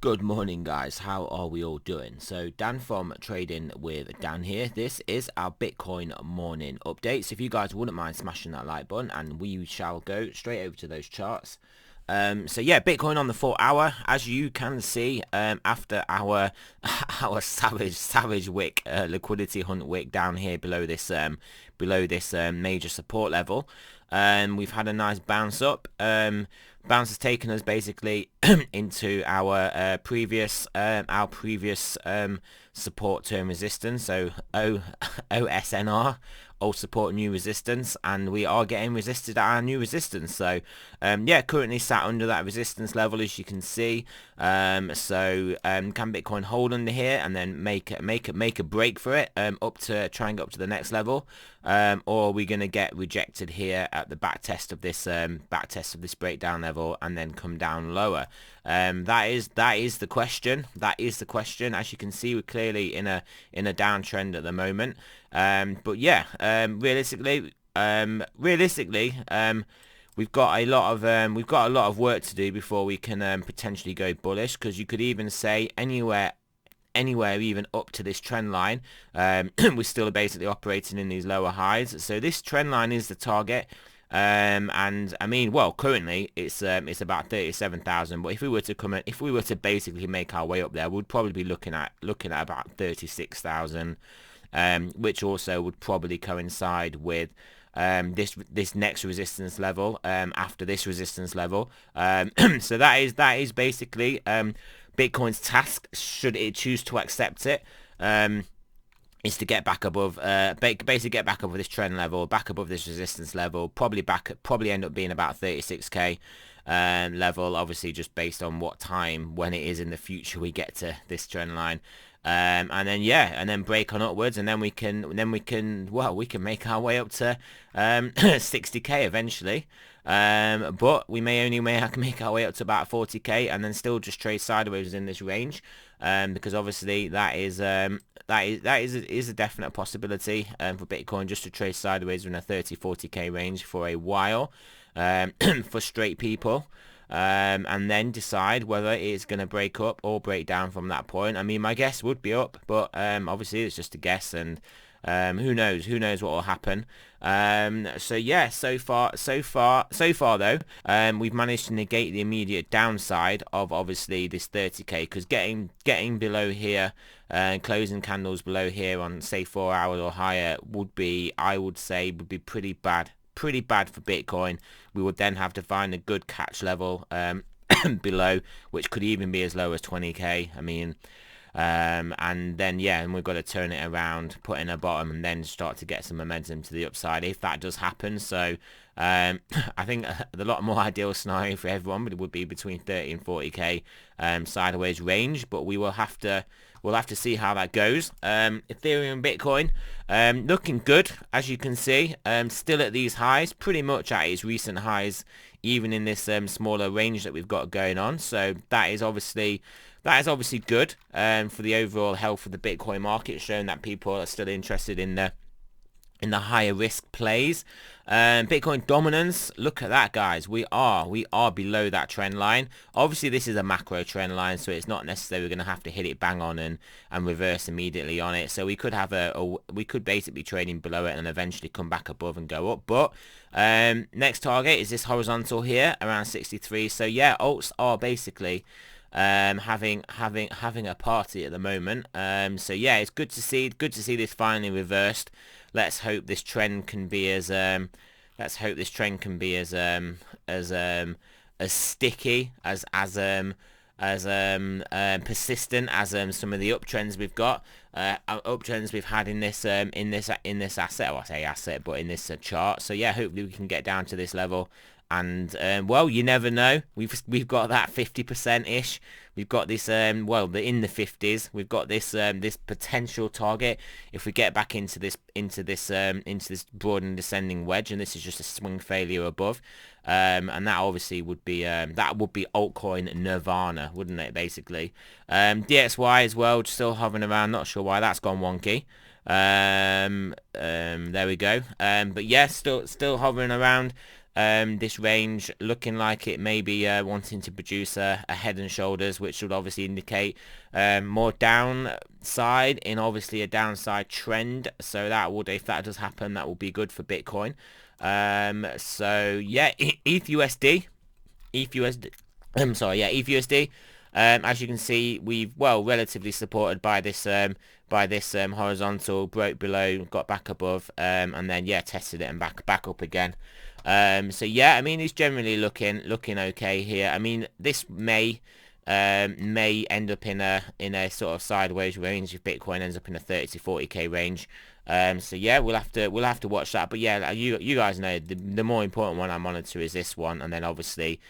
Good morning, guys. How are we all doing? So Dan from Trading with Dan here. This is our Bitcoin morning update. So if you guys wouldn't mind smashing that like button, and we shall go straight over to those charts. So yeah, Bitcoin on the 4 hour, as you can see, after our our savage wick liquidity hunt wick down here below this major support level, we've had a nice bounce up. Bounce has taken us basically into our previous support term resistance, so OSNR, old support new resistance, and we are getting resisted at our new resistance. So yeah, currently sat under that resistance level, as you can see. Can Bitcoin hold under here and then make a break for it up to try and get up to the next level, or are we going to get rejected here at the back test of this breakdown level and then come down lower? That is the question. As you can see, we're clearly in a downtrend at the moment. But yeah, realistically, we've got a lot of work to do before we can potentially go bullish, because you could even say anywhere even up to this trend line, we're still basically operating in these lower highs. So this trend line is the target. And I mean, well, currently it's about 37,000, but if we were to basically make our way up there, we'd probably be looking at about 36,000, which also would probably coincide with this next resistance level after this resistance level. So that is basically Bitcoin's task, should it choose to accept it, is to get back above, basically get back above this trend level, back above this resistance level, probably end up being about 36k level, obviously just based on what time, when it is in the future we get to this trend line. And then break on upwards, and then we can make our way up to 60k eventually. But we may make our way up to about 40k and then still just trade sideways in this range, because obviously that is a definite possibility for Bitcoin, just to trade sideways in a 30-40k range for a while, for straight people. And then decide whether it's going to break up or break down from that point. I mean, my guess would be up, but obviously it's just a guess, and who knows what will happen. So yeah, so far though, we've managed to negate the immediate downside of obviously this 30k, because getting below here and closing candles below here on say 4 hours or higher would be, I would say, would be pretty bad for Bitcoin. We would then have to find a good catch level below, which could even be as low as 20k. I mean, and then yeah, and we've got to turn it around, put in a bottom, and then start to get some momentum to the upside if that does happen. So I think the lot more ideal scenario for everyone would be between 30 and 40k sideways range, but we'll have to see how that goes. Ethereum, Bitcoin, looking good, as you can see. Still at these highs, pretty much at its recent highs, even in this smaller range that we've got going on. So that is obviously good for the overall health of the Bitcoin market, showing that people are still interested in the higher risk plays. Bitcoin dominance, look at that, guys. We are below that trend line. Obviously this is a macro trend line, so it's not necessarily going to have to hit it bang on and reverse immediately on it. So we could have we could basically be trading below it and eventually come back above and go up. But next target is this horizontal here around 63. So yeah, alts are basically having a party at the moment. So yeah, it's good to see this finally reversed. Let's hope this trend can be as sticky, as persistent as some of the uptrends we've got, uptrends we've had in this asset. Well, I say asset, but in this chart. So yeah, hopefully we can get down to this level. And well, you never know. We've got that 50% ish. We've got this in the 50s. We've got this this potential target if we get back into this broad and descending wedge, and this is just a swing failure above. And that obviously would be altcoin nirvana, wouldn't it? Basically, DXY as well, just still hovering around. Not sure why that's gone wonky. There we go. But yeah, still hovering around. this range, looking like it may be wanting to produce a head and shoulders, which would obviously indicate more downside in obviously a downside trend. So that would, if that does happen, that will be good for Bitcoin. So yeah, ETH/USD. I'm sorry, yeah, ETH/USD. As you can see, we've relatively supported by this horizontal, broke below, got back above, and then yeah, tested it and back up again. So yeah, I mean, it's generally looking okay here. I mean, this may end up in a sort of sideways range if Bitcoin ends up in a 30 to 40k range. So yeah, we'll have to watch that. But yeah, you guys know the more important one I monitor is this one, and then obviously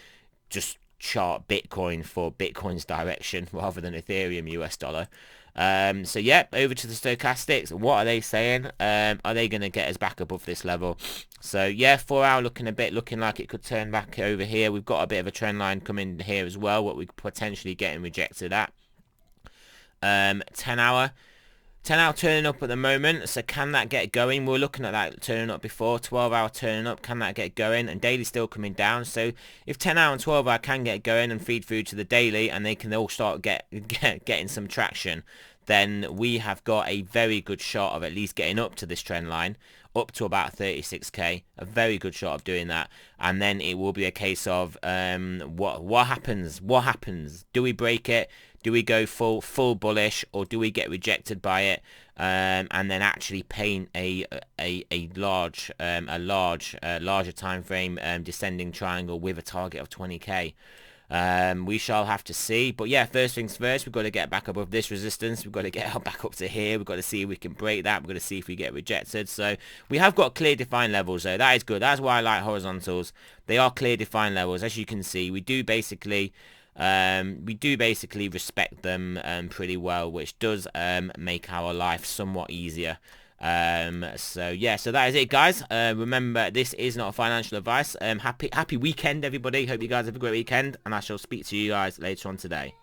just chart Bitcoin for Bitcoin's direction rather than Ethereum US dollar. So yeah, over to the stochastics. What are they saying? Are they going to get us back above this level? So yeah, 4 hour looking like it could turn back over here. We've got a bit of a trend line coming here as well, what we could potentially getting rejected at. 10 hour turning up at the moment, so can that get going? We were looking at that turning up before. 12 hour turning up, can that get going? And daily still coming down. So if 10 hour and 12 hour can get going and feed through to the daily, and they can all start getting some traction, then we have got a very good shot of at least getting up to this trend line, up to about 36k. A very good shot of doing that. And then it will be a case of what happens? Do we break it? Do we go full bullish, or do we get rejected by it, and then actually paint a larger time frame descending triangle with a target of 20k? We shall have to see. But yeah, first things first, we've got to get back above this resistance. We've got to get back up to here. We've got to see if we can break that. We've got to see if we get rejected. So we have got clear defined levels, though. That is good. That's why I like horizontals. They are clear defined levels. As you can see, we do basically respect them pretty well, which does make our life somewhat easier. So yeah, so that is it, guys. Remember, this is not financial advice. Happy weekend, everybody. Hope you guys have a great weekend, and I shall speak to you guys later on today.